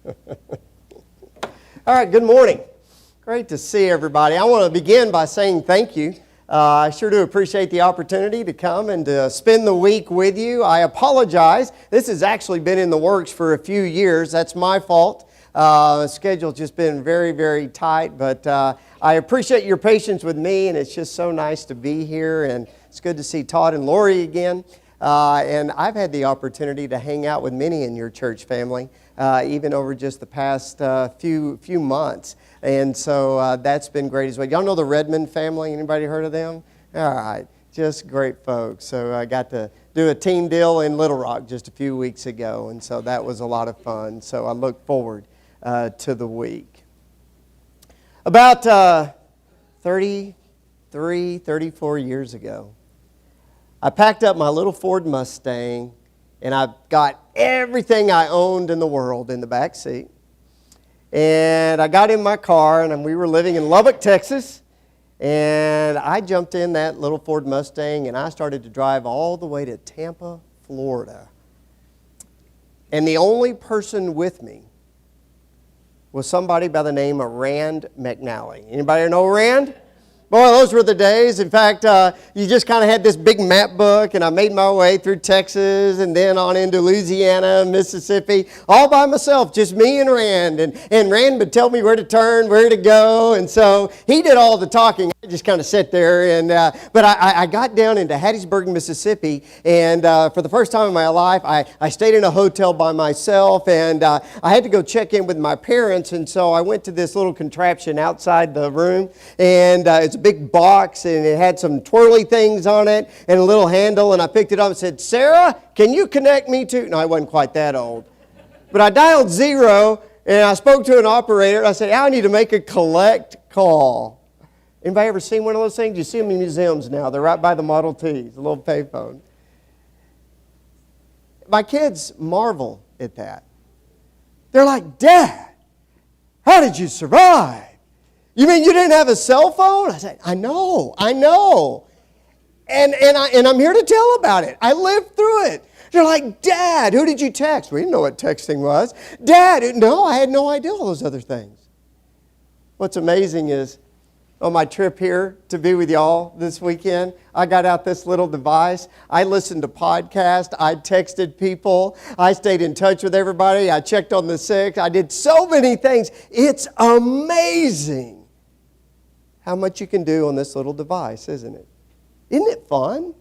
All right, good morning. Great to see everybody. I want to begin by saying thank you. I sure do appreciate the opportunity to come and to spend the week with you. I apologize. This has actually been in the works for a few years. That's my fault. The schedule's just been very, very tight, but I appreciate your patience with me, and it's just so nice to be here, and it's good to see Todd and Lori again. And I've had the opportunity to hang out with many in your church family, even over just the past few months. And so that's been great as well. Y'all know the Redmond family? Anybody heard of them? All right, just great folks. So I got to do a team deal in Little Rock just a few weeks ago, and so that was a lot of fun. So I look forward to the week. About 33, 34 years ago, I packed up my little Ford Mustang, and I got everything I owned in the world in the back seat. And I got in my car, and we were living in Lubbock, Texas, and I jumped in that little Ford Mustang, and I started to drive all the way to Tampa, Florida. And the only person with me was somebody by the name of Rand McNally. Anybody know Rand? Boy, those were the days. In fact, you just kind of had this big map book, and I made my way through Texas and then on into Louisiana, Mississippi, all by myself, just me and Rand. And Rand would tell me where to turn, where to go, and so he did all the talking. I just kind of sit there. But I got down into Hattiesburg, Mississippi, and for the first time in my life, I stayed in a hotel by myself, and I had to go check in with my parents, and so I went to this little contraption outside the room, and it's a big box, and it had some twirly things on it and a little handle, and I picked it up and said, "Sarah, can you connect me to..." No, I wasn't quite that old. But I dialed 0, and I spoke to an operator. I said, "I need to make a collect call." Anybody ever seen one of those things? You see them in museums now. They're right by the Model Ts, a little payphone. My kids marvel at that. They're like, "Dad, how did you survive? You mean you didn't have a cell phone?" I said, I know. And I'm here to tell about it. I lived through it. They're like, "Dad, who did you text?" We didn't know what texting was. "Dad," no, I had no idea all those other things. What's amazing is, on my trip here to be with y'all this weekend, I got out this little device. I listened to podcasts. I texted people. I stayed in touch with everybody. I checked on the sick. I did so many things. It's amazing how much you can do on this little device, isn't it? Isn't it fun?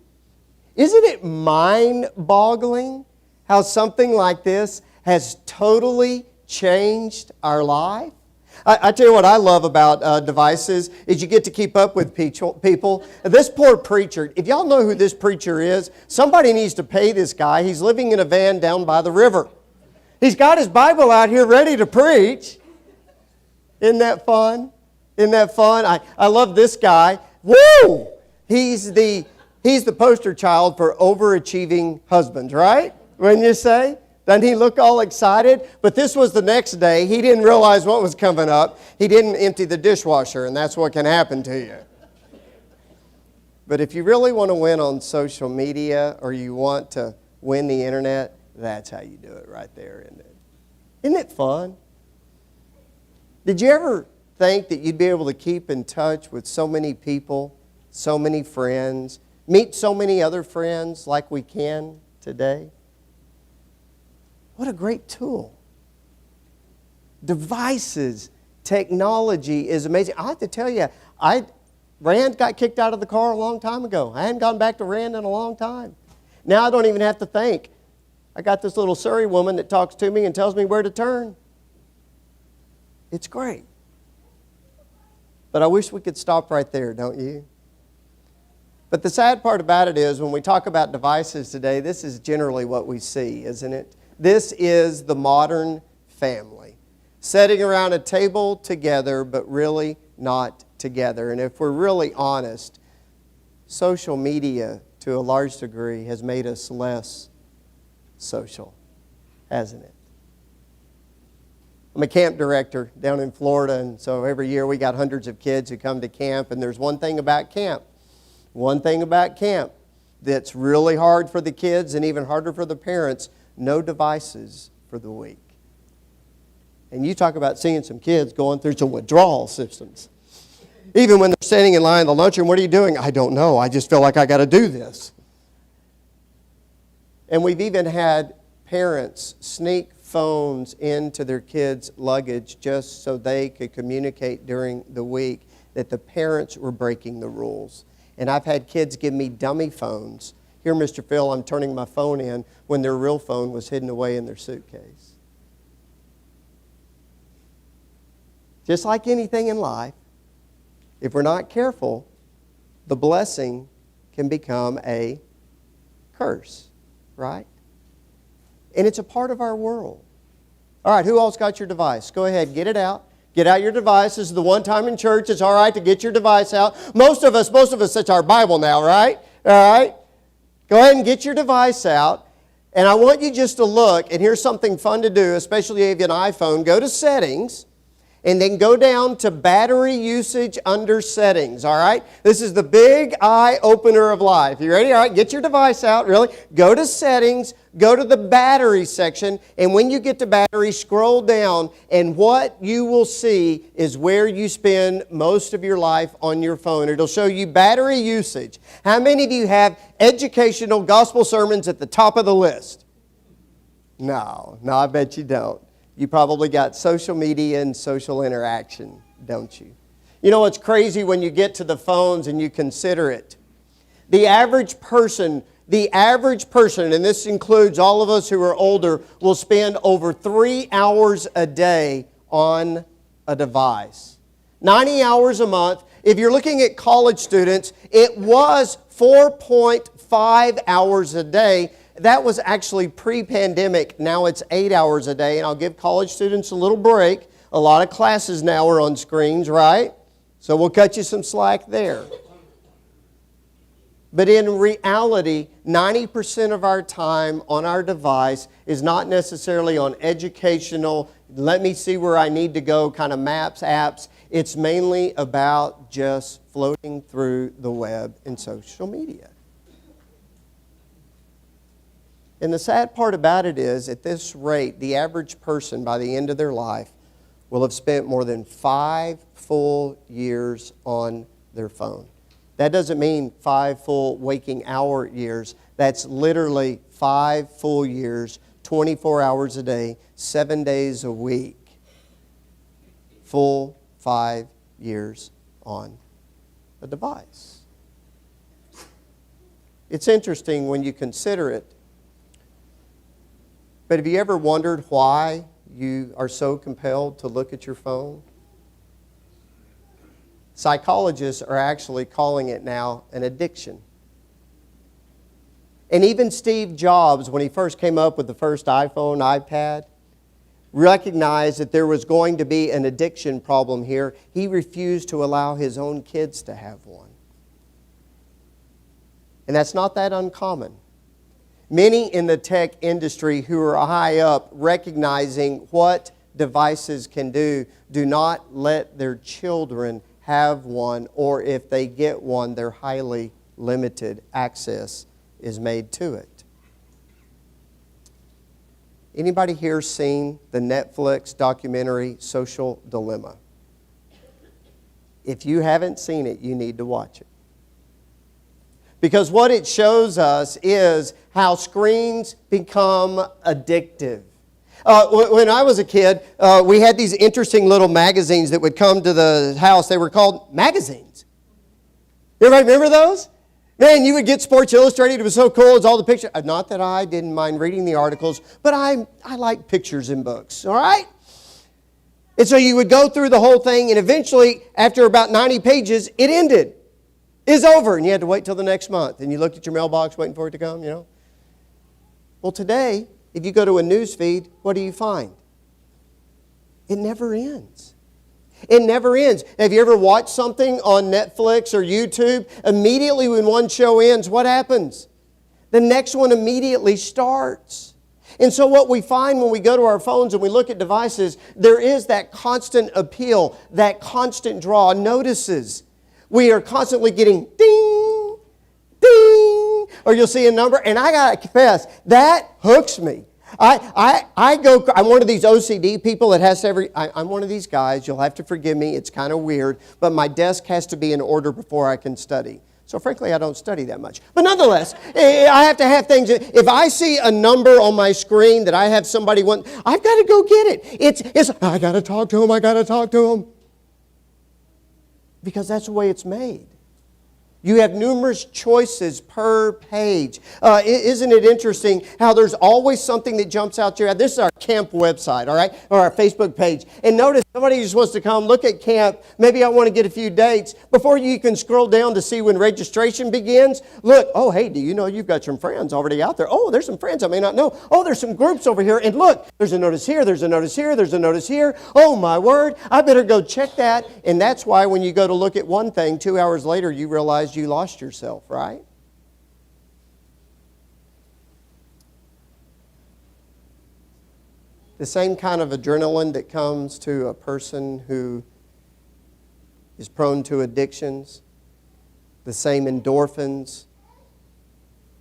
Isn't it mind-boggling how something like this has totally changed our life? I tell you what I love about devices is you get to keep up with people. This poor preacher, if y'all know who this preacher is, somebody needs to pay this guy. He's living in a van down by the river. He's got his Bible out here ready to preach. Isn't that fun? Isn't that fun? I love this guy. Woo! He's the poster child for overachieving husbands, right? Wouldn't you say? Doesn't he look all excited? But this was the next day. He didn't realize what was coming up. He didn't empty the dishwasher, and that's what can happen to you. But if you really want to win on social media or you want to win the internet, that's how you do it right there, isn't it? Isn't it fun? Did you ever think that you'd be able to keep in touch with so many people, so many friends, meet so many other friends like we can today? What a great tool. Devices, technology is amazing. I have to tell you, Rand got kicked out of the car a long time ago. I hadn't gone back to Rand in a long time. Now I don't even have to think. I got this little Surrey woman that talks to me and tells me where to turn. It's great. But I wish we could stop right there, don't you? But the sad part about it is when we talk about devices today, this is generally what we see, isn't it? This is the modern family, sitting around a table together, but really not together. And if we're really honest, social media, to a large degree, has made us less social, hasn't it? I'm a camp director down in Florida, and so every year we got hundreds of kids who come to camp, and there's one thing about camp that's really hard for the kids and even harder for the parents: no devices for the week. And you talk about seeing some kids going through some withdrawal systems. Even when they're standing in line in the lunchroom, what are you doing? I don't know. I just feel like I got to do this. And we've even had parents sneak phones into their kids' luggage just so they could communicate during the week that the parents were breaking the rules. And I've had kids give me dummy phones. Here, Mr. Phil, I'm turning my phone in when their real phone was hidden away in their suitcase. Just like anything in life, if we're not careful, the blessing can become a curse, right? And it's a part of our world. All right, who else got your device? Go ahead, get it out. Get out your device. This is the one time in church it's all right to get your device out. Most of us, it's our Bible now, right? All right? Go ahead and get your device out. And I want you just to look, and here's something fun to do, especially if you have an iPhone. Go to Settings, and then go down to Battery Usage under Settings, all right? This is the big eye-opener of life. You ready? All right, get your device out, really. Go to Settings, go to the Battery section, and when you get to Battery, scroll down, and what you will see is where you spend most of your life on your phone. It'll show you battery usage. How many of you have educational gospel sermons at the top of the list? No, I bet you don't. You probably got social media and social interaction, don't you? You know what's crazy when you get to the phones and you consider it? The average person, and this includes all of us who are older, will spend over 3 hours a day on a device. 90 hours a month. If you're looking at college students, it was 4.5 hours a day. That was actually pre-pandemic. Now it's 8 hours a day, and I'll give college students a little break. A lot of classes now are on screens, right? So we'll cut you some slack there. But in reality, 90% of our time on our device is not necessarily on educational, let me see where I need to go kind of maps, apps. It's mainly about just floating through the web and social media. And the sad part about it is, at this rate, the average person by the end of their life will have spent more than 5 full years on their phone. That doesn't mean 5 full waking hour years. That's literally 5 full years, 24 hours a day, 7 days a week. Full 5 years on a device. It's interesting when you consider it. But have you ever wondered why you are so compelled to look at your phone? Psychologists are actually calling it now an addiction. And even Steve Jobs, when he first came up with the first iPhone, iPad, recognized that there was going to be an addiction problem here. He refused to allow his own kids to have one. And that's not that uncommon. Many in the tech industry who are high up, recognizing what devices can do not let their children have one, or if they get one, their highly limited access is made to it. Anybody here seen the Netflix documentary Social Dilemma? If you haven't seen it, you need to watch it. Because what it shows us is how screens become addictive. When I was a kid, we had these interesting little magazines that would come to the house. They were called magazines. Everybody remember those? Man, you would get Sports Illustrated. It was so cool. It was all the pictures. Not that I didn't mind reading the articles, but I like pictures in books, all right? And so you would go through the whole thing, and eventually, after about 90 pages, it ended. It's over, and you had to wait till the next month. And you looked at your mailbox waiting for it to come, you know. Well, today, if you go to a Newsfeed, what do you find? It never ends. It never ends. Have you ever watched something on Netflix or YouTube? Immediately when one show ends, what happens? The next one immediately starts. And so what we find when we go to our phones and we look at devices, there is that constant appeal, that constant draw. Notices. We are constantly getting ding, ding, or you'll see a number, and I got to confess, that hooks me. I'm one of these OCD people that has I'm one of these guys, you'll have to forgive me, it's kind of weird, but my desk has to be in order before I can study. So frankly, I don't study that much. But nonetheless, I have to have things. If I see a number on my screen that I have somebody want, I've got to go get it. I got to talk to him. Because that's the way it's made. You have numerous choices per page. Isn't it interesting how there's always something that jumps out to you? This is our camp website, all right, or our Facebook page. And notice somebody just wants to come look at camp. Maybe I want to get a few dates. Before you can scroll down to see when registration begins, look, oh, hey, do you know you've got some friends already out there? Oh, there's some friends I may not know. Oh, there's some groups over here. And look, there's a notice here, there's a notice here, there's a notice here. Oh, my word, I better go check that. And that's why when you go to look at one thing, 2 hours later, you realize you lost yourself, right? The same kind of adrenaline that comes to a person who is prone to addictions, the same endorphins,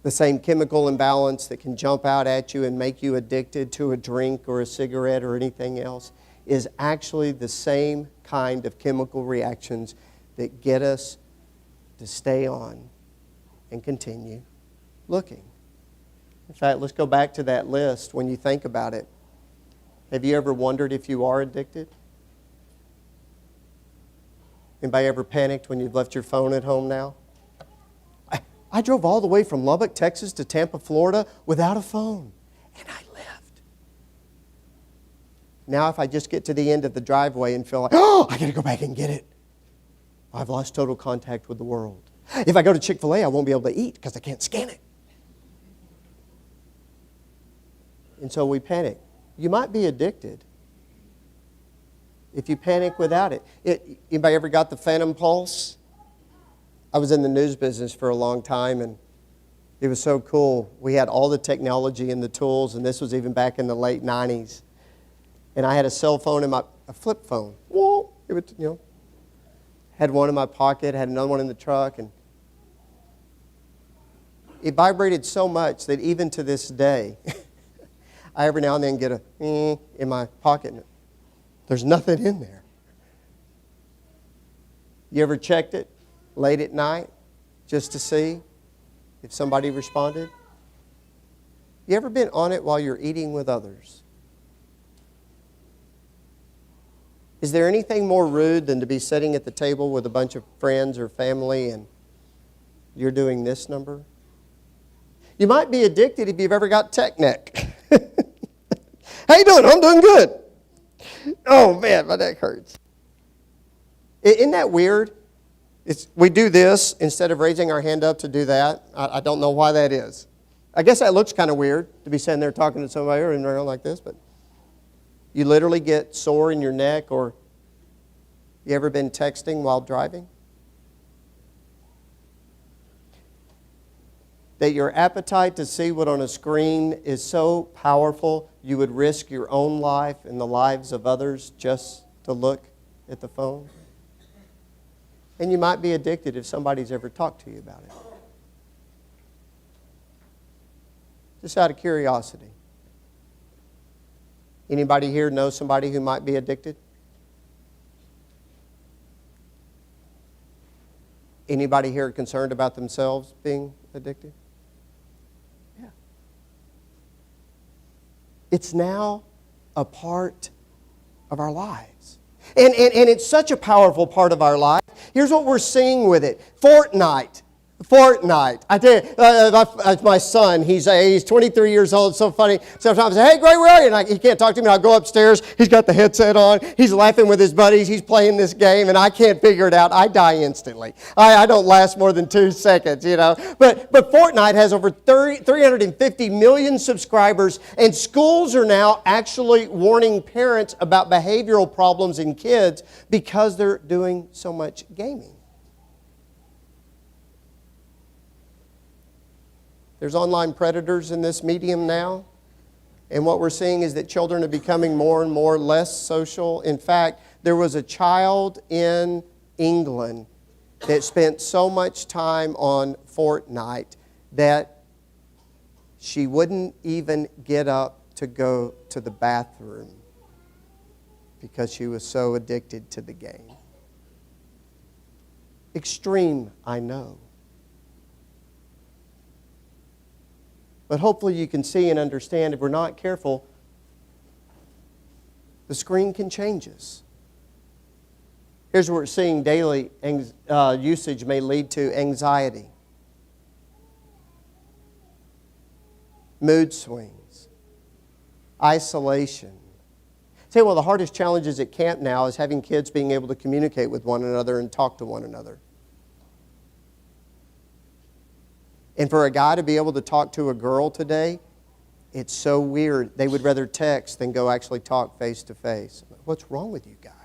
the same chemical imbalance that can jump out at you and make you addicted to a drink or a cigarette or anything else, is actually the same kind of chemical reactions that get us to stay on and continue looking. In fact, let's go back to that list when you think about it. Have you ever wondered if you are addicted? Anybody ever panicked when you've left your phone at home now? I drove all the way from Lubbock, Texas to Tampa, Florida without a phone. And I left. Now if I just get to the end of the driveway and feel like, oh, I got to go back and get it, I've lost total contact with the world. If I go to Chick-fil-A, I won't be able to eat because I can't scan it. And so we panic. You might be addicted if you panic without it. Anybody ever got the phantom pulse? I was in the news business for a long time, and it was so cool. We had all the technology and the tools, and this was even back in the late 90s. And I had a cell phone and a flip phone. Whoa! It would, had one in my pocket, had another one in the truck, and it vibrated so much that even to this day, I every now and then get a in my pocket. And there's nothing in there. You ever checked it late at night just to see if somebody responded? You ever been on it while you're eating with others? Is there anything more rude than to be sitting at the table with a bunch of friends or family and you're doing this number? You might be addicted if you've ever got tech neck. How you doing? I'm doing good. Oh man, my neck hurts. Isn't that weird? We do this instead of raising our hand up to do that. I don't know why that is. I guess that looks kind of weird to be sitting there talking to somebody or around like this, but you literally get sore in your neck. Or you ever been texting while driving? That your appetite to see what on a screen is so powerful, you would risk your own life and the lives of others just to look at the phone? And you might be addicted if somebody's ever talked to you about it. Just out of curiosity. Anybody here know somebody who might be addicted? Anybody here concerned about themselves being addicted? Yeah. It's now a part of our lives. And it's such a powerful part of our life. Here's what we're seeing with it. Fortnite. I tell you, my son, he's 23 years old. It's so funny. Sometimes I say, hey, Gray, where are you? And he can't talk to me. I'll go upstairs. He's got the headset on. He's laughing with his buddies. He's playing this game, and I can't figure it out. I die instantly. I don't last more than 2 seconds, But Fortnite has over 350 million subscribers, and schools are now actually warning parents about behavioral problems in kids because they're doing so much gaming. There's online predators in this medium now. And what we're seeing is that children are becoming more and more less social. In fact, there was a child in England that spent so much time on Fortnite that she wouldn't even get up to go to the bathroom because she was so addicted to the game. Extreme, I know. But hopefully you can see and understand if we're not careful, the screen can change us. Here's what we're seeing: daily usage may lead to anxiety, mood swings, isolation. Say, one of the hardest challenges at camp now is having kids being able to communicate with one another and talk to one another. And for a guy to be able to talk to a girl today, it's so weird. They would rather text than go actually talk face to face. What's wrong with you guys?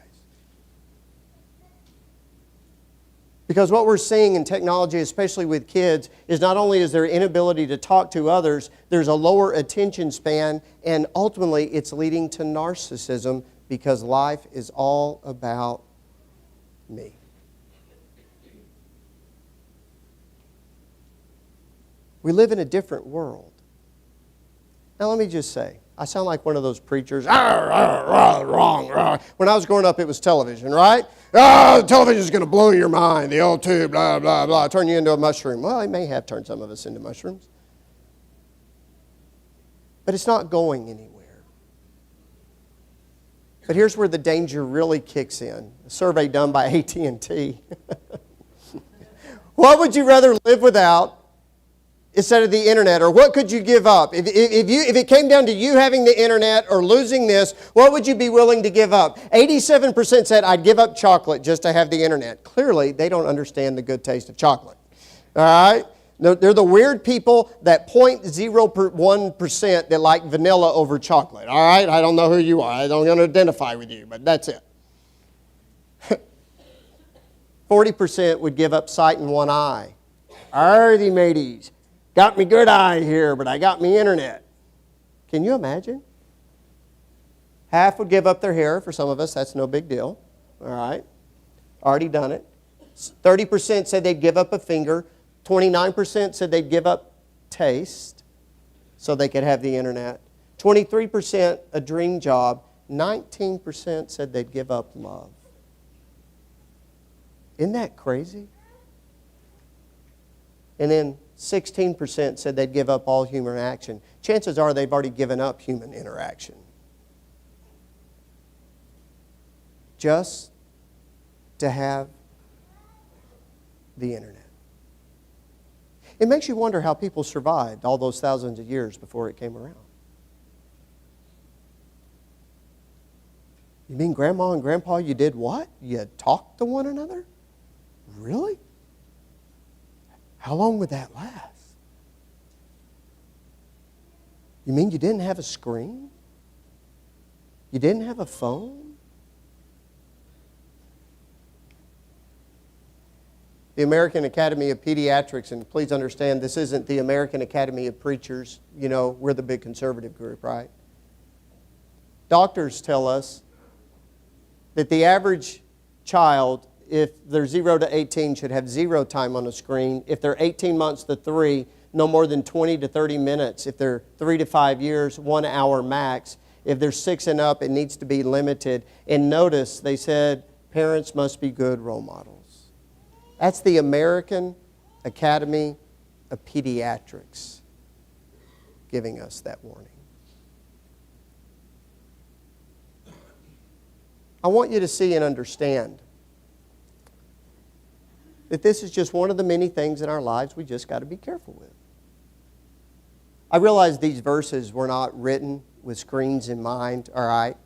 Because what we're seeing in technology, especially with kids, is not only is there inability to talk to others, there's a lower attention span, and ultimately it's leading to narcissism because life is all about me. We live in a different world. Now let me just say, I sound like one of those preachers, wrong. When I was growing up, it was television, right? Television's going to blow your mind, the old tube, blah, blah, blah, turn you into a mushroom. Well, it may have turned some of us into mushrooms. But it's not going anywhere. But here's where the danger really kicks in. A survey done by AT&T. What would you rather live without instead of the internet? Or what could you give up? If it came down to you having the internet or losing this, what would you be willing to give up? 87% said, I'd give up chocolate just to have the internet. Clearly, they don't understand the good taste of chocolate. All right? They're the weird people, that 0.01% that like vanilla over chocolate. All right? I don't know who you are. I don't want to identify with you, but that's it. 40% would give up sight in one eye. Alrighty, mateys. Got me good eye here, but I got me internet. Can you imagine? Half would give up their hair. For some of us, that's no big deal. All right. Already done it. 30% said they'd give up a finger. 29% said they'd give up taste so they could have the internet. 23% a dream job. 19% said they'd give up love. Isn't that crazy? And then 16% said they'd give up all human action. Chances are they've already given up human interaction. Just to have the internet. It makes you wonder how people survived all those thousands of years before it came around. You mean Grandma and Grandpa, you did what? You talked to one another? Really? How long would that last? You mean you didn't have a screen? You didn't have a phone? The American Academy of Pediatrics, and please understand this isn't the American Academy of Preachers. You know, we're the big conservative group, right? Doctors tell us that the average child, if they're 0 to 18, should have 0 time on a screen. If they're 18 months to 3, no more than 20 to 30 minutes. If they're 3 to 5 years, 1 hour max. If they're 6 and up, it needs to be limited. And notice, they said parents must be good role models. That's the American Academy of Pediatrics giving us that warning. I want you to see and understand that this is just one of the many things in our lives we just got to be careful with. I realize these verses were not written with screens in mind, all right?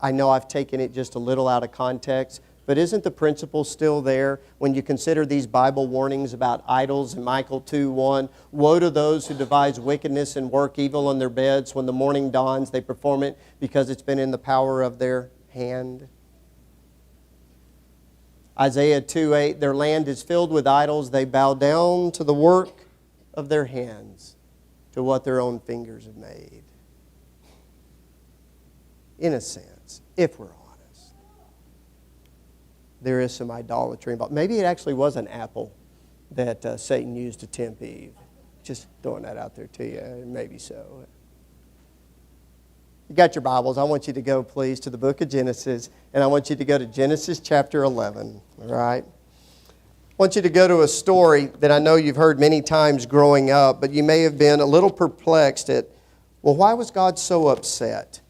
I know I've taken it just a little out of context, but isn't the principle still there when you consider these Bible warnings about idols in Micah 2:1? Woe to those who devise wickedness and work evil in their beds. When the morning dawns, they perform it because it's been in the power of their hand. Isaiah 2:8, their land is filled with idols. They bow down to the work of their hands, to what their own fingers have made. In a sense, if we're honest, there is some idolatry involved. Maybe it actually was an apple that Satan used to tempt Eve. Just throwing that out there to you. Maybe so. You got your Bibles. I want you to go, please, to the book of Genesis, and I want you to go to Genesis chapter 11, all right? I want you to go to a story that I know you've heard many times growing up, but you may have been a little perplexed at, well, why was God so upset?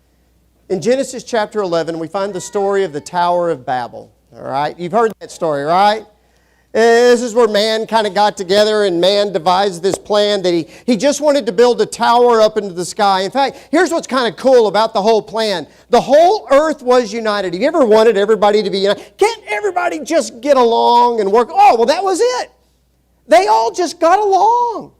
In Genesis chapter 11, we find the story of the Tower of Babel, all right? You've heard that story, right? This is where man kind of got together and man devised this plan that he just wanted to build a tower up into the sky. In fact, here's what's kind of cool about the whole plan. The whole earth was united. Have you ever wanted everybody to be united? Can't everybody just get along and work? Oh, well, that was it. They all just got along.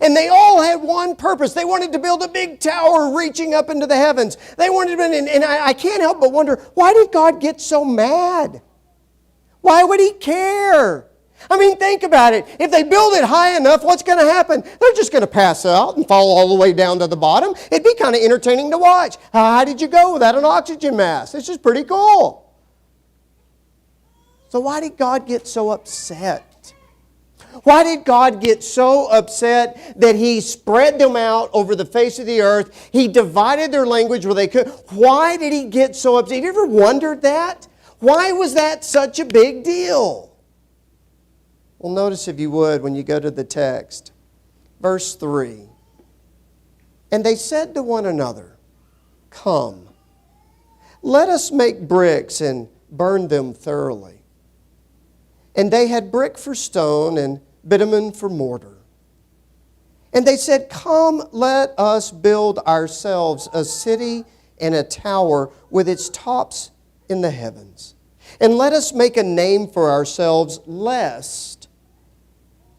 And they all had one purpose. They wanted to build a big tower reaching up into the heavens. They wanted to, and I can't help but wonder, why did God get so mad? Why would He care? I mean, think about it. If they build it high enough, what's going to happen? They're just going to pass out and fall all the way down to the bottom. It'd be kind of entertaining to watch. How did you go without an oxygen mask? This is pretty cool. So why did God get so upset? Why did God get so upset that He spread them out over the face of the earth? He divided their language where they could. Why did He get so upset? Have you ever wondered that? Why was that such a big deal? Well, notice if you would when you go to the text. Verse 3. And they said to one another, "Come, let us make bricks and burn them thoroughly." And they had brick for stone and bitumen for mortar. And they said, "Come, let us build ourselves a city and a tower with its tops in the heavens. And let us make a name for ourselves, lest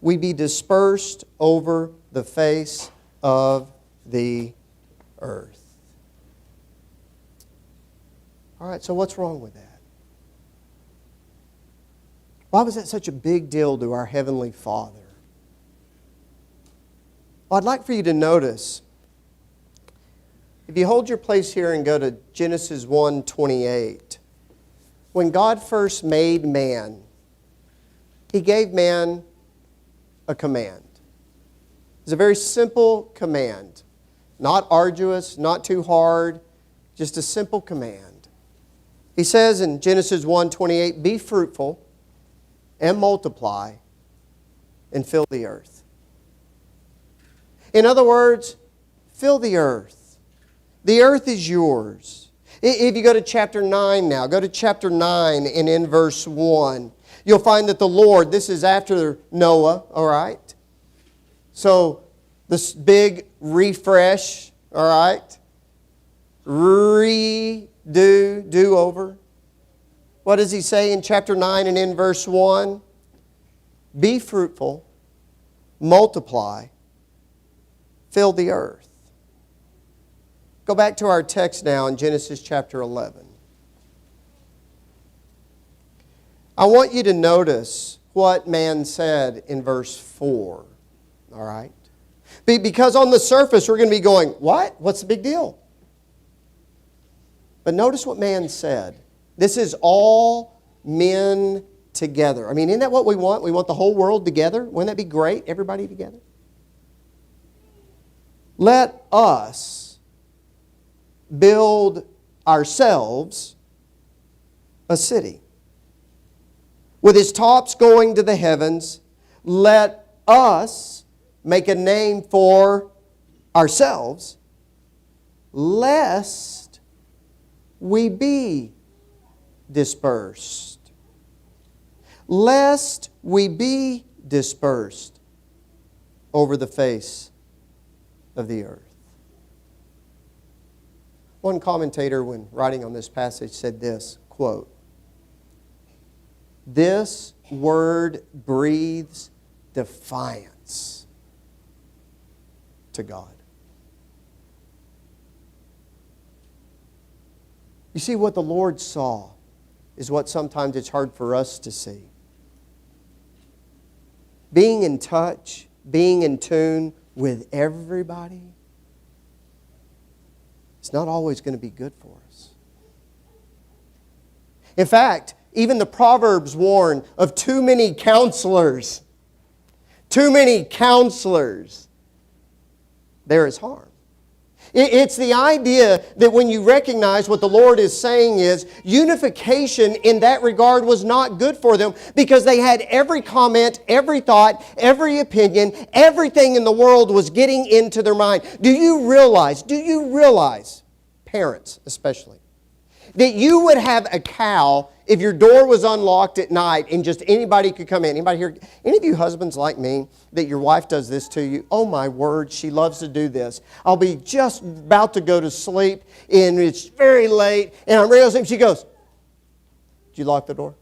we be dispersed over the face of the earth." All right, so what's wrong with that? Why was that such a big deal to our Heavenly Father? Well, I'd like for you to notice, if you hold your place here and go to Genesis 1:28, when God first made man, He gave man a command. It's a very simple command. Not arduous, not too hard, just a simple command. He says in Genesis 1:28, "Be fruitful and multiply and fill the earth." In other words, fill the earth. The earth is yours. If you go to chapter 9 now, go to chapter 9 and in verse 1, you'll find that the Lord, this is after Noah, all right? So this big refresh, all right? Do over. What does He say in chapter 9 and in verse 1? Be fruitful, multiply, fill the earth. Go back to our text now in Genesis chapter 11. I want you to notice what man said in verse 4. All right? Because on the surface we're going to be going, what? What's the big deal? But notice what man said. This is all men together. I mean, isn't that what we want? We want the whole world together. Wouldn't that be great? Everybody together? Let us build ourselves a city with its tops going to the heavens. Let us make a name for ourselves, lest we be dispersed. Lest we be dispersed over the face of the earth. One commentator, when writing on this passage, said this, quote, "This word breathes defiance to God." You see, what the Lord saw is what sometimes it's hard for us to see. Being in touch, being in tune with everybody, it's not always going to be good for us. In fact, even the Proverbs warn of too many counselors. Too many counselors. There is harm. It's the idea that when you recognize what the Lord is saying is, unification in that regard was not good for them because they had every comment, every thought, every opinion, everything in the world was getting into their mind. Do you realize, parents especially, that you would have a cow if your door was unlocked at night and just anybody could come in? Anybody here? Any of you husbands like me that your wife does this to you? Oh my word, she loves to do this. I'll be just about to go to sleep and it's very late and I'm ready to sleep. She goes, "Did you lock the door?"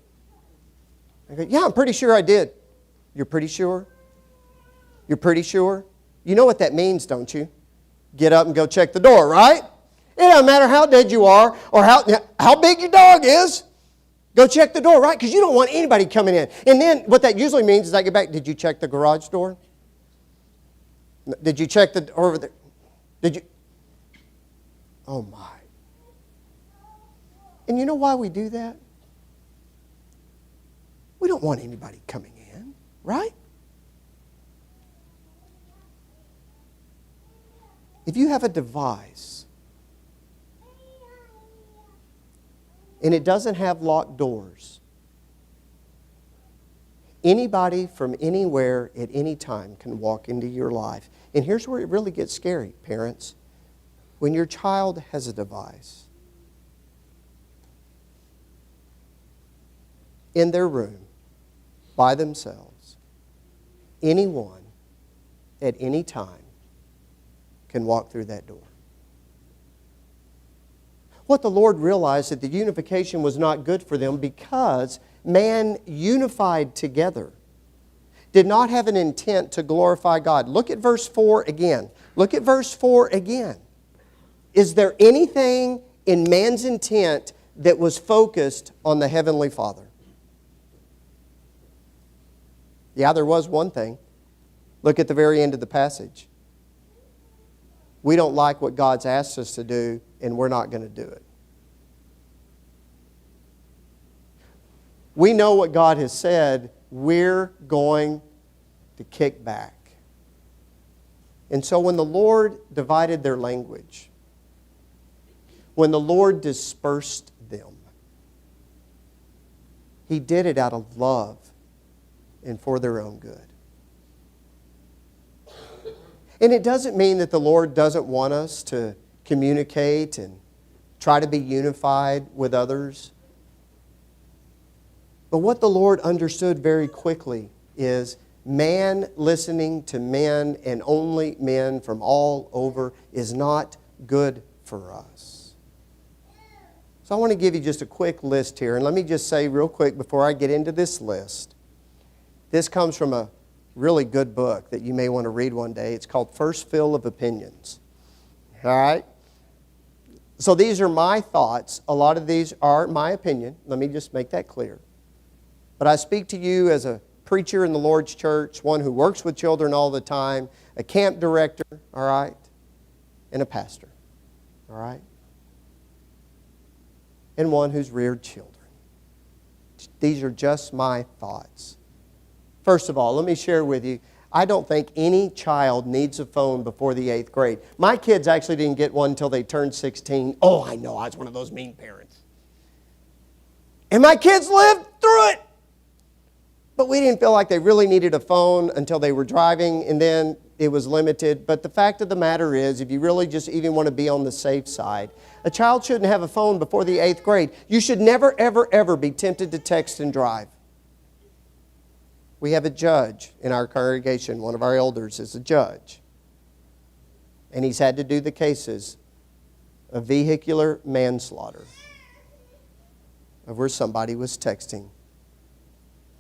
I go, "Yeah, I'm pretty sure I did." "You're pretty sure? You're pretty sure?" You know what that means, don't you? Get up and go check the door, right? It doesn't matter how dead you are or how big your dog is. Go check the door, right? Because you don't want anybody coming in. And then what that usually means is I get back, "Did you check the garage door? Did you check the door over there? Did you?" Oh my. And you know why we do that? We don't want anybody coming in, right? If you have a device and it doesn't have locked doors, anybody from anywhere at any time can walk into your life. And here's where it really gets scary, parents. When your child has a device in their room by themselves, anyone at any time can walk through that door. What the Lord realized that the unification was not good for them because man unified together did not have an intent to glorify God. Look at verse 4 again. Look at verse 4 again. Is there anything in man's intent that was focused on the Heavenly Father? Yeah, there was one thing. Look at the very end of the passage. We don't like what God's asked us to do, and we're not going to do it. We know what God has said. We're going to kick back. And so when the Lord divided their language, when the Lord dispersed them, He did it out of love and for their own good. And it doesn't mean that the Lord doesn't want us to communicate and try to be unified with others. But what the Lord understood very quickly is man listening to men and only men from all over is not good for us. So I want to give you just a quick list here. And let me just say real quick before I get into this list. This comes from a really good book that you may want to read one day. It's called First Fill of Opinions. All right? So these are my thoughts. A lot of these are my opinion. Let me just make that clear. But I speak to you as a preacher in the Lord's church, one who works with children all the time, a camp director, all right, and a pastor, all right, and one who's reared children. These are just my thoughts. First of all, let me share with you, I don't think any child needs a phone before the 8th grade. My kids actually didn't get one until they turned 16. Oh, I know, I was one of those mean parents. And my kids lived through it. But we didn't feel like they really needed a phone until they were driving, and then it was limited. But the fact of the matter is, if you really just even want to be on the safe side, a child shouldn't have a phone before the 8th grade. You should never, ever, ever be tempted to text and drive. We have a judge in our congregation. One of our elders is a judge. And he's had to do the cases of vehicular manslaughter, of where somebody was texting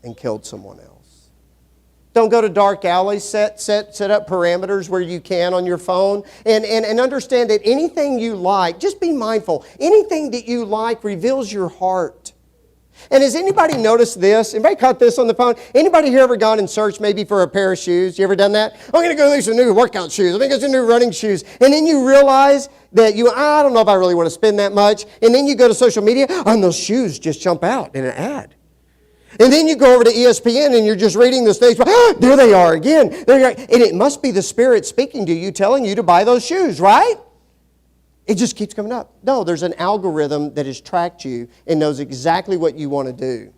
and killed someone else. Don't go to dark alleys. Set up parameters where you can on your phone. And understand that anything you like, just be mindful. Anything that you like reveals your heart. And has anybody noticed this? Anybody caught this on the phone? Anybody here ever gone and searched maybe for a pair of shoes? You ever done that? I'm going to go get some new workout shoes. I'm going to get some new running shoes. And then you realize that I don't know if I really want to spend that much. And then you go to social media and those shoes just jump out in an ad. And then you go over to ESPN and you're just reading this thing. There they are again. And it must be the Spirit speaking to you, telling you to buy those shoes, right? It just keeps coming up. No, there's an algorithm that has tracked you and knows exactly what you want to do.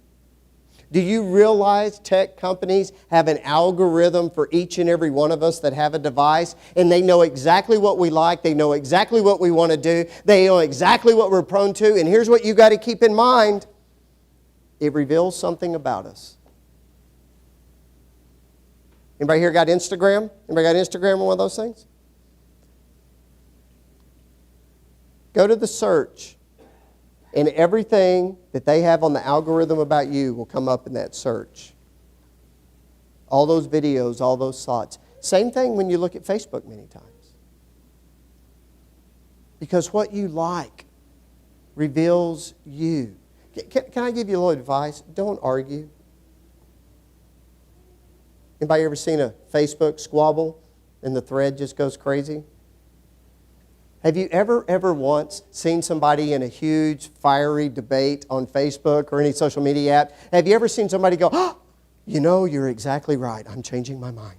Do you realize tech companies have an algorithm for each and every one of us that have a device, and they know exactly what we like, they know exactly what we want to do, they know exactly what we're prone to, and here's what you got to keep in mind. It reveals something about us. Anybody here got Instagram? Anybody got Instagram or one of those things? Go to the search, and everything that they have on the algorithm about you will come up in that search. All those videos, all those thoughts. Same thing when you look at Facebook many times. Because what you like reveals you. Can I give you a little advice? Don't argue. Anybody ever seen a Facebook squabble and the thread just goes crazy? Have you ever once seen somebody in a huge, fiery debate on Facebook or any social media app? Have you ever seen somebody go, oh, you know, you're exactly right. I'm changing my mind.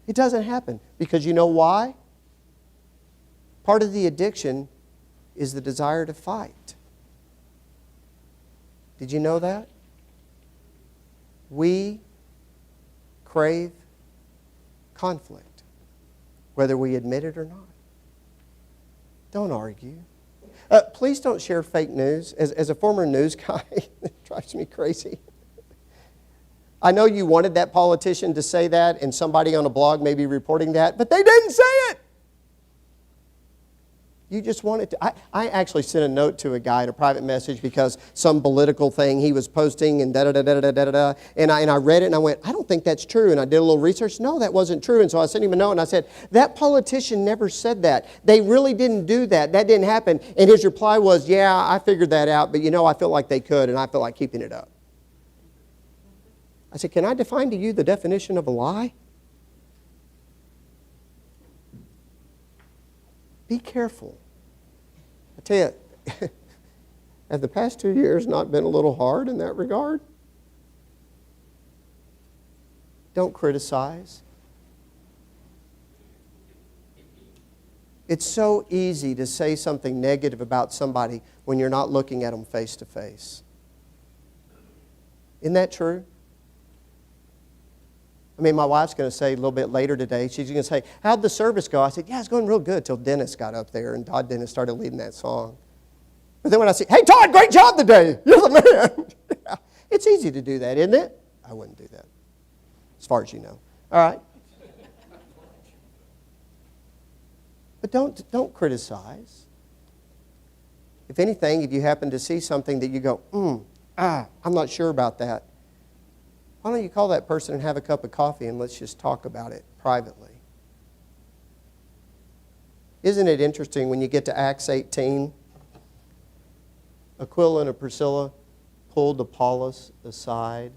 It doesn't happen. Because you know why? Part of the addiction is the desire to fight. Did you know that? We crave conflict, whether we admit it or not. Don't argue. Please don't share fake news. As a former news guy, it drives me crazy. I know you wanted that politician to say that, and somebody on a blog may be reporting that, but they didn't say it. You just wanted to. I actually sent a note to a guy in a private message because some political thing he was posting and da-da-da-da-da-da-da. And I read it and I went, I don't think that's true. And I did a little research. No, that wasn't true. And so I sent him a note and I said, that politician never said that. They really didn't do that. That didn't happen. And his reply was, yeah, I figured that out. But you know, I feel like they could and I feel like keeping it up. I said, can I define to you the definition of a lie? Be careful. I tell you, have the past 2 years not been a little hard in that regard? Don't criticize. It's so easy to say something negative about somebody when you're not looking at them face to face. Isn't that true? I mean, my wife's going to say a little bit later today, she's going to say, how'd the service go? I said, yeah, it's going real good till Dennis got up there and Todd Dennis started leading that song. But then when I say, hey, Todd, great job today. You're the man. Yeah. It's easy to do that, isn't it? I wouldn't do that, as far as you know. All right. But don't criticize. If anything, if you happen to see something that you go, I'm not sure about that, why don't you call that person and have a cup of coffee and let's just talk about it privately? Isn't it interesting when you get to Acts 18, Aquila and Priscilla pulled Apollos aside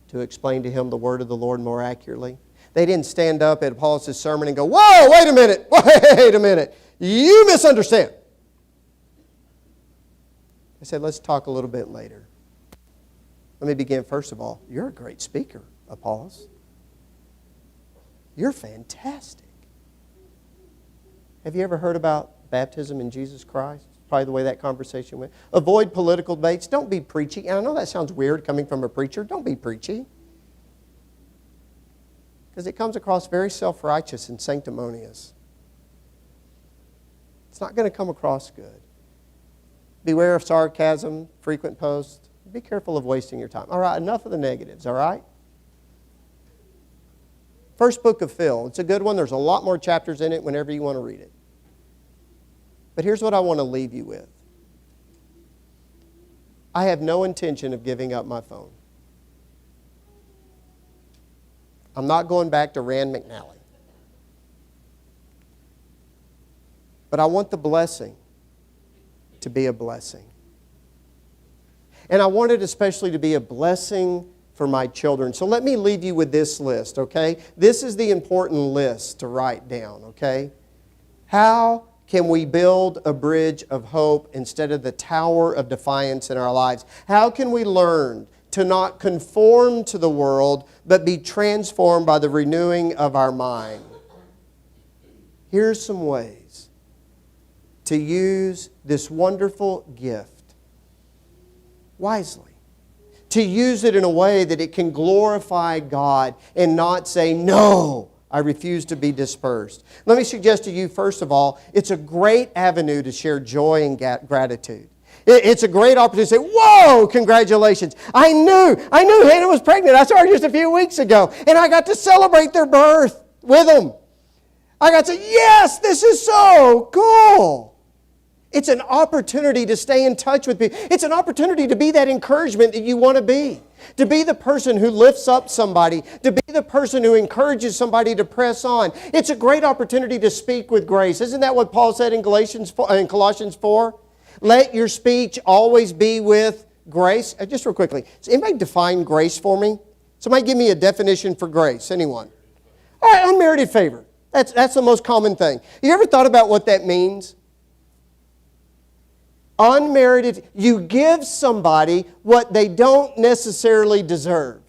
to explain to him the word of the Lord more accurately? They didn't stand up at Apollos' sermon and go, whoa, wait a minute, you misunderstand. I said, let's talk a little bit later. Let me begin first of all. You're a great speaker, Apollos. You're fantastic. Have you ever heard about baptism in Jesus Christ? Probably the way that conversation went. Avoid political debates. Don't be preachy. And I know that sounds weird coming from a preacher. Don't be preachy. Because it comes across very self-righteous and sanctimonious. It's not going to come across good. Beware of sarcasm, frequent posts. Be careful of wasting your time. All right, enough of the negatives, all right? First book of Phil. It's a good one. There's a lot more chapters in it whenever you want to read it. But here's what I want to leave you with. I have no intention of giving up my phone. I'm not going back to Rand McNally. But I want the blessing to be a blessing. And I want it especially to be a blessing for my children. So let me leave you with this list, okay? This is the important list to write down, okay? How can we build a bridge of hope instead of the tower of defiance in our lives? How can we learn to not conform to the world, but be transformed by the renewing of our mind? Here's some ways to use this wonderful gift wisely. To use it in a way that it can glorify God and not say, no, I refuse to be dispersed. Let me suggest to you, first of all, it's a great avenue to share joy and gratitude. It's a great opportunity to say, whoa, congratulations. I knew Hannah was pregnant. I saw her just a few weeks ago. And I got to celebrate their birth with them. I got to say, yes, this is so cool. It's an opportunity to stay in touch with people. It's an opportunity to be that encouragement that you want to be. To be the person who lifts up somebody. To be the person who encourages somebody to press on. It's a great opportunity to speak with grace. Isn't that what Paul said in Colossians 4? Let your speech always be with grace. Just real quickly, does anybody define grace for me? Somebody give me a definition for grace. Anyone? All right, unmerited favor. That's the most common thing. You ever thought about what that means? Unmerited, you give somebody what they don't necessarily deserve.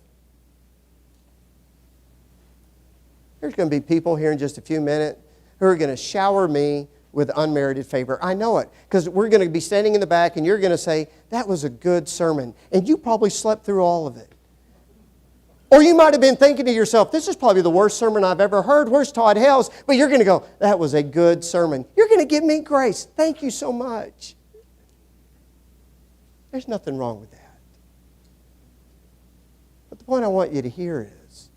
There's going to be people here in just a few minutes who are going to shower me with unmerited favor. I know it, because we're going to be standing in the back and you're going to say, that was a good sermon. And you probably slept through all of it. Or you might have been thinking to yourself, this is probably the worst sermon I've ever heard. Where's Todd Hales? But you're going to go, that was a good sermon. You're going to give me grace. Thank you so much. There's nothing wrong with that. But the point I want you to hear is,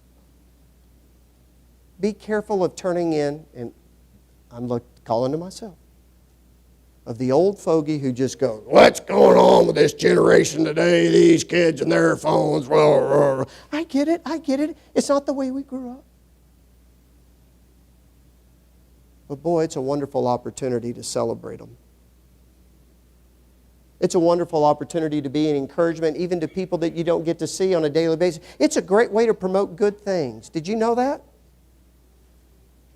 be careful of turning in, and I'm calling to myself, of the old fogey who just goes, what's going on with this generation today, these kids and their phones? I get it. It's not the way we grew up. But boy, it's a wonderful opportunity to celebrate them. It's a wonderful opportunity to be an encouragement even to people that you don't get to see on a daily basis. It's a great way to promote good things. Did you know that?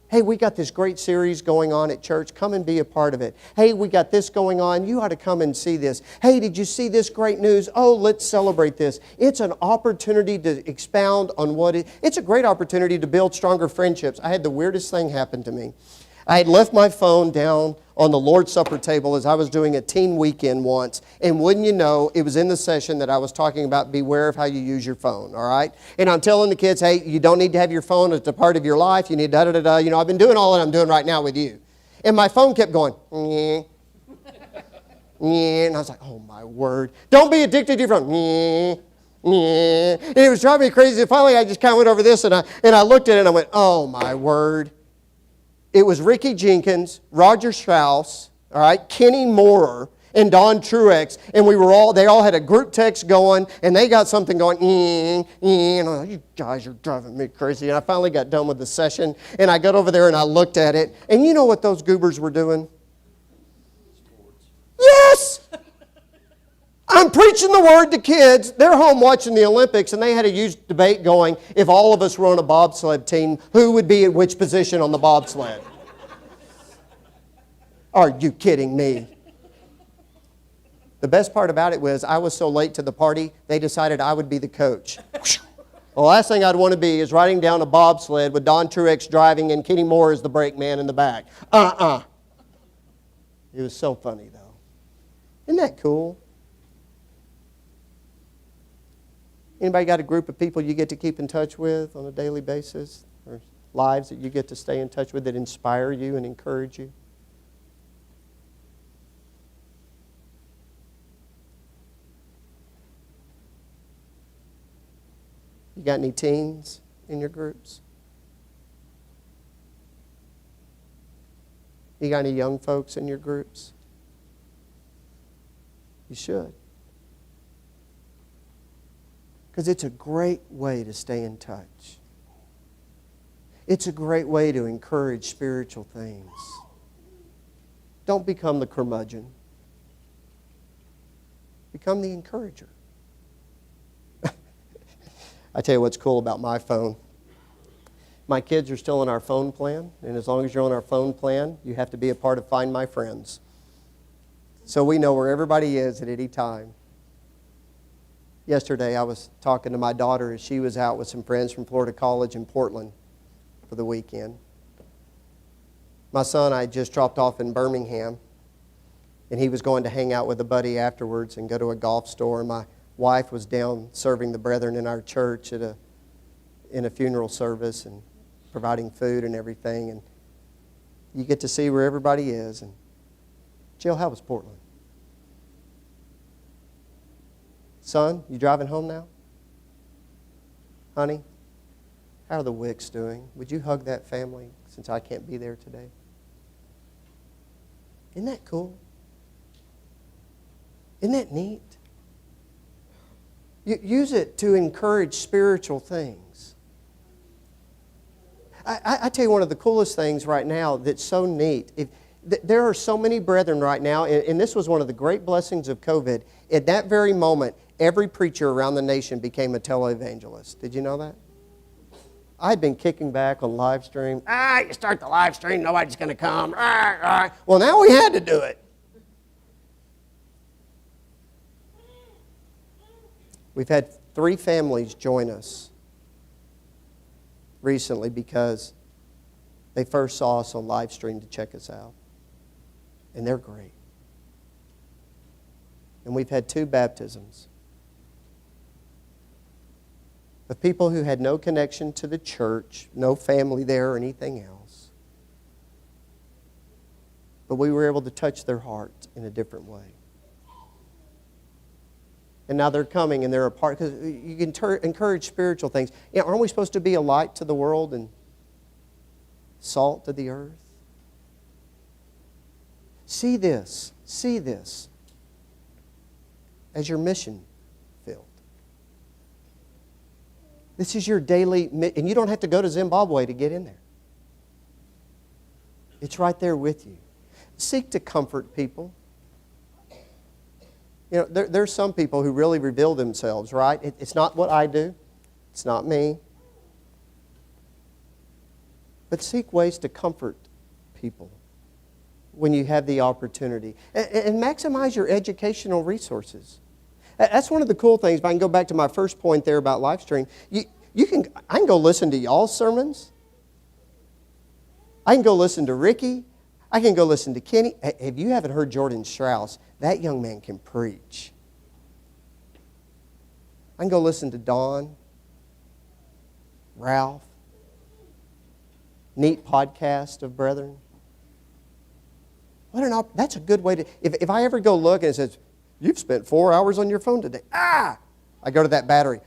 Hey, we got this great series going on at church. Come and be a part of it. Hey, we got this going on. You ought to come and see this. Hey, did you see this great news? Oh, let's celebrate this. It's an opportunity to expound on it's a great opportunity to build stronger friendships. I had the weirdest thing happen to me. I had left my phone down on the Lord's Supper table as I was doing a teen weekend once. And wouldn't you know, it was in the session that I was talking about beware of how you use your phone, all right? And I'm telling the kids, hey, you don't need to have your phone as a part of your life. You need da-da-da-da. You know, I've been doing all that I'm doing right now with you. And my phone kept going, and I was like, oh my word. Don't be addicted to your phone. And it was driving me crazy. Finally, I just kind of went over this and I looked at it and I went, oh my word. It was Ricky Jenkins, Roger Strauss, all right, Kenny Moorer, and Don Truex, and they all had a group text going, and they got something going, and I was like, you guys are driving me crazy. And I finally got done with the session, and I got over there and I looked at it, and you know what those goobers were doing? Yes! I'm preaching the word to kids. They're home watching the Olympics, and they had a huge debate going, if all of us were on a bobsled team, who would be at which position on the bobsled? Are you kidding me? The best part about it was I was so late to the party, they decided I would be the coach. The last thing I'd want to be is riding down a bobsled with Don Truex driving and Kenny Moore as the brake man in the back. It was so funny, though. Isn't that cool? Anybody got a group of people you get to keep in touch with on a daily basis? Or lives that you get to stay in touch with that inspire you and encourage you? You got any teens in your groups? You got any young folks in your groups? You should. Because it's a great way to stay in touch. It's a great way to encourage spiritual things. Don't become the curmudgeon. Become the encourager. I tell you what's cool about my phone. My kids are still on our phone plan, and as long as you're on our phone plan, you have to be a part of Find My Friends. So we know where everybody is at any time. Yesterday, I was talking to my daughter as she was out with some friends from Florida College in Portland for the weekend. My son I just dropped off in Birmingham, and he was going to hang out with a buddy afterwards and go to a golf store. And my wife was down serving the brethren in our church in a funeral service and providing food and everything. And you get to see where everybody is. And Jill, how was Portland? Son, you driving home now? Honey, how are the Wicks doing? Would you hug that family since I can't be there today? Isn't that cool? Isn't that neat? Use it to encourage spiritual things. I tell you one of the coolest things right now that's so neat. There are so many brethren right now, and this was one of the great blessings of COVID. At that very moment, every preacher around the nation became a televangelist. Did you know that? I had been kicking back on live stream. You start the live stream, nobody's going to come. Well, now we had to do it. We've had 3 families join us recently because they first saw us on live stream to check us out. And they're great. And we've had 2 baptisms of people who had no connection to the church, no family there or anything else. But we were able to touch their heart in a different way. And now they're coming and they're a part, because you can encourage spiritual things. Aren't we supposed to be a light to the world and salt to the earth? See this as your mission field. This is your daily, and you don't have to go to Zimbabwe to get in there. It's right there with you. Seek to comfort people. You know, there's some people who really reveal themselves, right? It's not what I do. It's not me. But seek ways to comfort people when you have the opportunity. And maximize your educational resources. That's one of the cool things. If I can go back to my first point there about live stream, I can go listen to y'all's sermons. I can go listen to Ricky. I can go listen to Kenny. If you haven't heard Jordan Strauss, that young man can preach. I can go listen to Don, Ralph. Neat podcast of brethren. That's a good way to, if I ever go look and it says, you've spent 4 hours on your phone today. I go to that battery.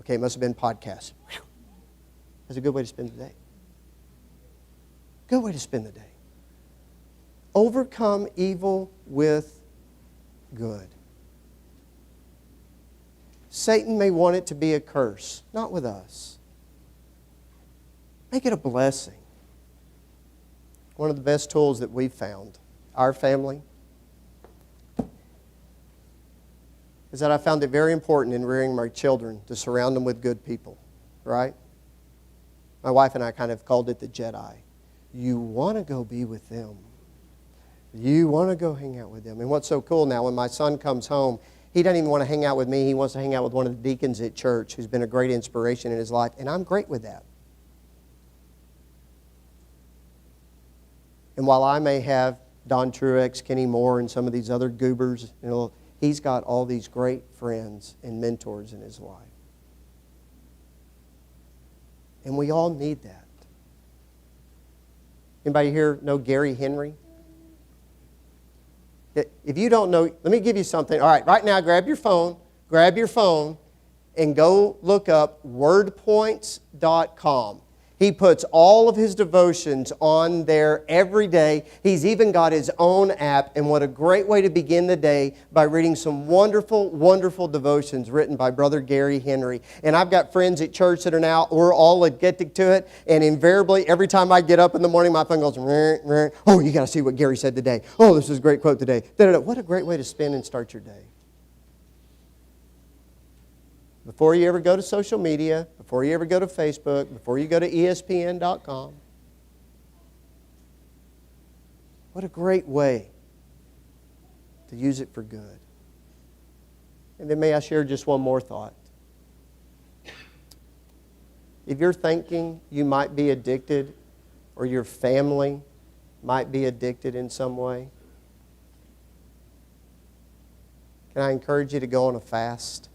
Okay, it must have been podcast. That's a good way to spend the day. Good way to spend the day. Overcome evil with good. Satan may want it to be a curse. Not with us. Make it a blessing. One of the best tools that we've found, our family, is that I found it very important in rearing my children to surround them with good people, right? My wife and I kind of called it the Jedi. You want to go be with them. You want to go hang out with them. And what's so cool now, when my son comes home, he doesn't even want to hang out with me. He wants to hang out with one of the deacons at church who's been a great inspiration in his life. And I'm great with that. And while I may have Don Truex, Kenny Moore, and some of these other goobers, he's got all these great friends and mentors in his life. And we all need that. Anybody here know Gary Henry? If you don't know, let me give you something. All right now grab your phone, and go look up wordpoints.com. He puts all of his devotions on there every day. He's even got his own app, and what a great way to begin the day by reading some wonderful, wonderful devotions written by Brother Gary Henry. And I've got friends at church that are now, we're all addicted to it, and invariably, every time I get up in the morning, my phone goes, oh, you got to see what Gary said today. Oh, this is a great quote today. What a great way to spend and start your day. Before you ever go to social media, before you ever go to Facebook, before you go to ESPN.com. What a great way to use it for good. And then may I share just one more thought. If you're thinking you might be addicted or your family might be addicted in some way, can I encourage you to go on a fast?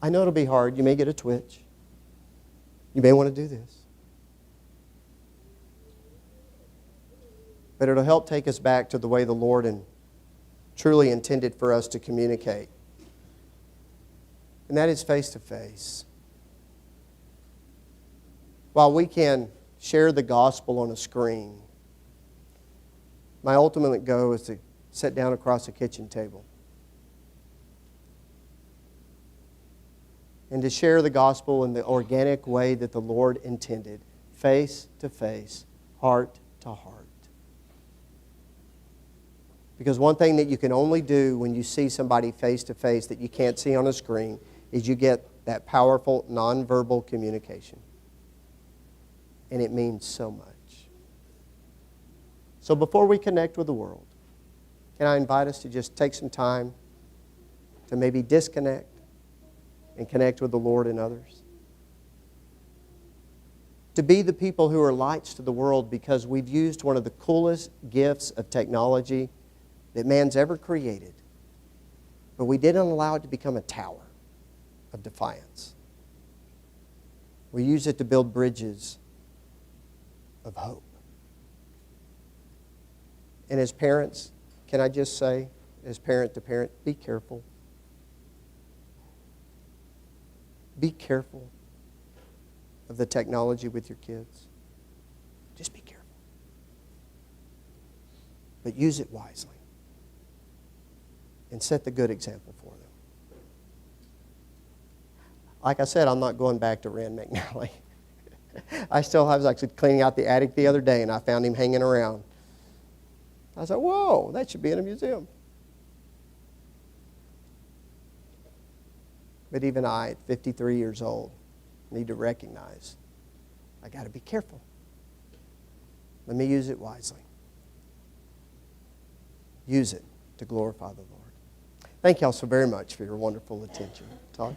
I know it'll be hard. You may get a twitch. You may want to do this. But it'll help take us back to the way the Lord truly intended for us to communicate. And that is face to face. While we can share the gospel on a screen, my ultimate goal is to sit down across a kitchen table and to share the gospel in the organic way that the Lord intended, face to face, heart to heart. Because one thing that you can only do when you see somebody face to face that you can't see on a screen is you get that powerful nonverbal communication. And it means so much. So before we connect with the world, can I invite us to just take some time to maybe disconnect and connect with the Lord and others? To be the people who are lights to the world because we've used one of the coolest gifts of technology that man's ever created, but we didn't allow it to become a tower of defiance. We use it to build bridges of hope. And as parents, can I just say, as parent to parent, be careful. Be careful of the technology with your kids. Just be careful. But use it wisely. And set the good example for them. Like I said, I'm not going back to Rand McNally. I was actually cleaning out the attic the other day and I found him hanging around. I was like, whoa, that should be in a museum. But even I, at 53 years old, need to recognize I got to be careful. Let me use it wisely. Use it to glorify the Lord. Thank you all so very much for your wonderful attention. Todd?